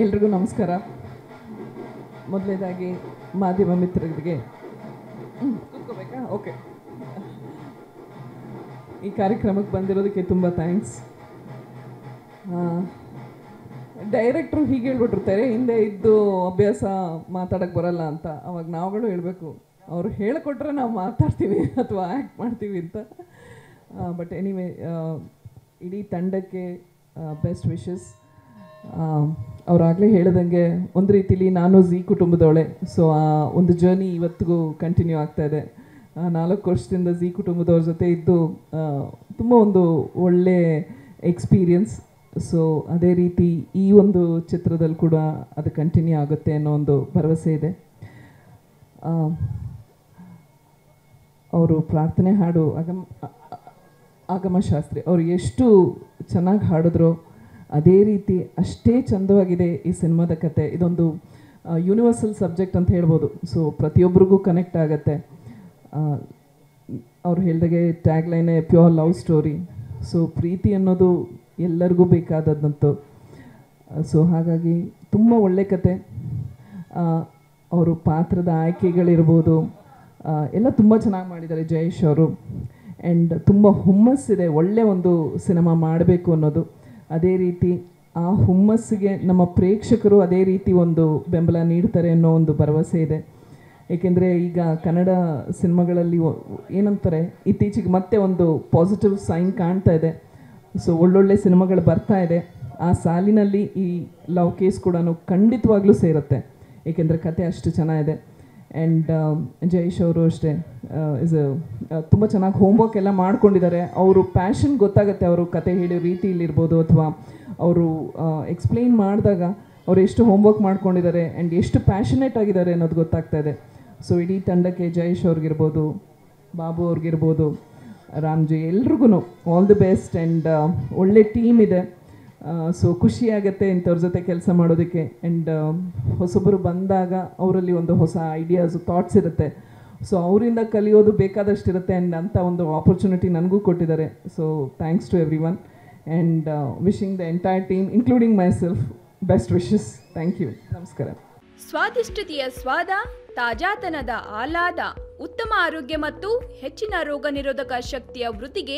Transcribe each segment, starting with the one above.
ಎಲ್ರಿಗೂ ನಮಸ್ಕಾರ. ಮೊದಲನೇದಾಗಿ ಮಾಧ್ಯಮ ಮಿತ್ರರಿಗೆ ಕೂತ್ಕೋಬೇಕಾ? ಓಕೆ. ಈ ಕಾರ್ಯಕ್ರಮಕ್ಕೆ ಬಂದಿರೋದಕ್ಕೆ ತುಂಬ ಥ್ಯಾಂಕ್ಸ್. ಡೈರೆಕ್ಟ್ರು ಹೀಗೆ ಹೇಳ್ಬಿಟ್ರು, ತೆರೆ ಹಿಂದೆ ಇದ್ದು ಅಭ್ಯಾಸ ಮಾತಾಡೋಕ್ಕೆ ಬರಲ್ಲ ಅಂತ. ಅವಾಗ ನಾವುಗಳು ಹೇಳಬೇಕು, ಅವರು ಹೇಳಿಕೊಟ್ರೆ ನಾವು ಮಾತಾಡ್ತೀವಿ ಅಥವಾ ಆ್ಯಕ್ಟ್ ಮಾಡ್ತೀವಿ ಅಂತ. ಬಟ್ ಎನಿವೇ, ಇಡೀ ತಂಡಕ್ಕೆ ಬೆಸ್ಟ್ ವಿಶಸ್. ಅವರಾಗಲೇ ಹೇಳ್ದಂಗೆ ಒಂದು ರೀತಿಲಿ ನಾನು ಝೀ ಕುಟುಂಬದವಳೆ. ಸೊ ಆ ಒಂದು ಜರ್ನಿ ಇವತ್ತಿಗೂ ಕಂಟಿನ್ಯೂ ಆಗ್ತಾಯಿದೆ. 4 ವರ್ಷದಿಂದ ಝೀ ಕುಟುಂಬದವ್ರ ಜೊತೆ ಇದ್ದು ತುಂಬ ಒಂದು ಒಳ್ಳೆ ಎಕ್ಸ್ಪೀರಿಯನ್ಸ್. ಸೊ ಅದೇ ರೀತಿ ಈ ಒಂದು ಚಿತ್ರದಲ್ಲಿ ಕೂಡ ಅದು ಕಂಟಿನ್ಯೂ ಆಗುತ್ತೆ ಅನ್ನೋ ಒಂದು ಭರವಸೆ ಇದೆ. ಅವರು ಪ್ರಾರ್ಥನೆ ಹಾಡು ಆಗಮ ಶಾಸ್ತ್ರಿ ಅವರು ಎಷ್ಟು ಚೆನ್ನಾಗಿ ಹಾಡಿದ್ರು, ಅದೇ ರೀತಿ ಅಷ್ಟೇ ಚಂದವಾಗಿದೆ ಈ ಸಿನಿಮಾದ ಕತೆ. ಇದೊಂದು ಯೂನಿವರ್ಸಲ್ ಸಬ್ಜೆಕ್ಟ್ ಅಂತ ಹೇಳ್ಬೋದು. ಸೊ ಪ್ರತಿಯೊಬ್ಬರಿಗೂ ಕನೆಕ್ಟ್ ಆಗುತ್ತೆ. ಅವ್ರು ಹೇಳಿದಾಗೆ ಟ್ಯಾಗ್ಲೈನೇ ಪ್ಯೂರ್ ಲವ್ ಸ್ಟೋರಿ. ಸೊ ಪ್ರೀತಿ ಅನ್ನೋದು ಎಲ್ಲರಿಗೂ ಬೇಕಾದದ್ದಂತು. ಸೊ ಹಾಗಾಗಿ ತುಂಬ ಒಳ್ಳೆ ಕತೆ. ಅವರು ಪಾತ್ರದ ಆಯ್ಕೆಗಳಿರ್ಬೋದು ಎಲ್ಲ ತುಂಬ ಚೆನ್ನಾಗಿ ಮಾಡಿದ್ದಾರೆ ಜಯೇಶ್ ಅವರು. ಆ್ಯಂಡ್ ತುಂಬ ಹುಮ್ಮಸ್ಸಿದೆ ಒಳ್ಳೆ ಒಂದು ಸಿನಿಮಾ ಮಾಡಬೇಕು ಅನ್ನೋದು. ಅದೇ ರೀತಿ ಆ ಹುಮ್ಮಸ್ಸಿಗೆ ನಮ್ಮ ಪ್ರೇಕ್ಷಕರು ಅದೇ ರೀತಿ ಒಂದು ಬೆಂಬಲ ನೀಡ್ತಾರೆ ಅನ್ನೋ ಒಂದು ಭರವಸೆ ಇದೆ. ಏಕೆಂದರೆ ಈಗ ಕನ್ನಡ ಸಿನಿಮಾಗಳಲ್ಲಿ ಏನಂತಾರೆ, ಇತ್ತೀಚೆಗೆ ಮತ್ತೆ ಒಂದು ಪಾಸಿಟಿವ್ ಸೈನ್ ಕಾಣ್ತಾ ಇದೆ. ಸೊ ಒಳ್ಳೊಳ್ಳೆ ಸಿನಿಮಾಗಳು ಬರ್ತಾ ಇದೆ. ಆ ಸಾಲಿನಲ್ಲಿ ಈ ಲವ್ ಕೇಸ್ ಕೂಡ ಖಂಡಿತವಾಗ್ಲೂ ಸೇರುತ್ತೆ, ಏಕೆಂದರೆ ಕತೆ ಅಷ್ಟು ಚೆನ್ನಾಗಿದೆ. ಆ್ಯಂಡ್ ಜಯೇಶ್ ಅವರು ಅಷ್ಟೇ ತುಂಬ ಚೆನ್ನಾಗಿ ಹೋಮ್ವರ್ಕ್ ಎಲ್ಲ ಮಾಡ್ಕೊಂಡಿದ್ದಾರೆ. ಅವರು ಪ್ಯಾಷನ್ ಗೊತ್ತಾಗುತ್ತೆ, ಅವರು ಕತೆ ಹೇಳೋ ರೀತಿಯಲ್ಲಿರ್ಬೋದು ಅಥವಾ ಅವರು ಎಕ್ಸ್ಪ್ಲೈನ್ ಮಾಡಿದಾಗ ಅವ್ರು ಎಷ್ಟು ಹೋಮ್ವರ್ಕ್ ಮಾಡ್ಕೊಂಡಿದ್ದಾರೆ ಆ್ಯಂಡ್ ಎಷ್ಟು ಪ್ಯಾಷನೇಟ್ ಆಗಿದ್ದಾರೆ ಅನ್ನೋದು ಗೊತ್ತಾಗ್ತಾ ಇದೆ. ಸೊ ಇಡೀ ತಂಡಕ್ಕೆ ಜಯೇಶ್ ಅವ್ರಿಗಿರ್ಬೋದು, ಬಾಬು ಅವ್ರಿಗಿರ್ಬೋದು, ರಾಮ್ಜಿ, ಎಲ್ರಿಗೂ ಆಲ್ ದಿ ಬೆಸ್ಟ್. ಆ್ಯಂಡ್ ಒಳ್ಳೆ ಟೀಮ್ ಇದೆ. ಸೊ ಖುಷಿಯಾಗತ್ತೆ ಇಂಥವ್ರ ಜೊತೆ ಕೆಲಸ ಮಾಡೋದಕ್ಕೆ. ಆ್ಯಂಡ್ ಹೊಸಬರು ಬಂದಾಗ ಅವರಲ್ಲಿ ಒಂದು ಹೊಸ ಐಡಿಯಾಸು, ಥಾಟ್ಸ್ ಇರುತ್ತೆ. ಸೊ ಅವರಿಂದ ಕಲಿಯೋದು ಬೇಕಾದಷ್ಟಿರುತ್ತೆ. ಆ್ಯಂಡ್ ಅಂಥ ಒಂದು ಆಪರ್ಚುನಿಟಿ ನನಗೂ ಕೊಟ್ಟಿದ್ದಾರೆ. So thanks to everyone and wishing the entire team including myself best wishes. Thank you. ನಮಸ್ಕಾರ. ಸ್ವಾದಿಷ್ಟತೆಯ ಸ್ವಾದ, ತಾಜಾತನದ ಆಹ್ಲಾದ, ಉತ್ತಮ ಆರೋಗ್ಯ ಮತ್ತು ಹೆಚ್ಚಿನ ರೋಗ ನಿರೋಧಕ ಶಕ್ತಿಯ ವೃದ್ಧಿಗೆ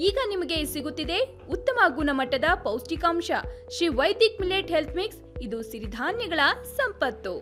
ಈಗ ನಿಮಗೆ ಸಿಗುತ್ತಿದೆ ಉತ್ತಮ ಗುಣಮಟ್ಟದ ಪೌಷ್ಟಿಕಾಂಶ Shri Vaidik millet health mix. ಇದು ಸಿರಿಧಾನ್ಯಗಳ ಸಂಪತ್ತು.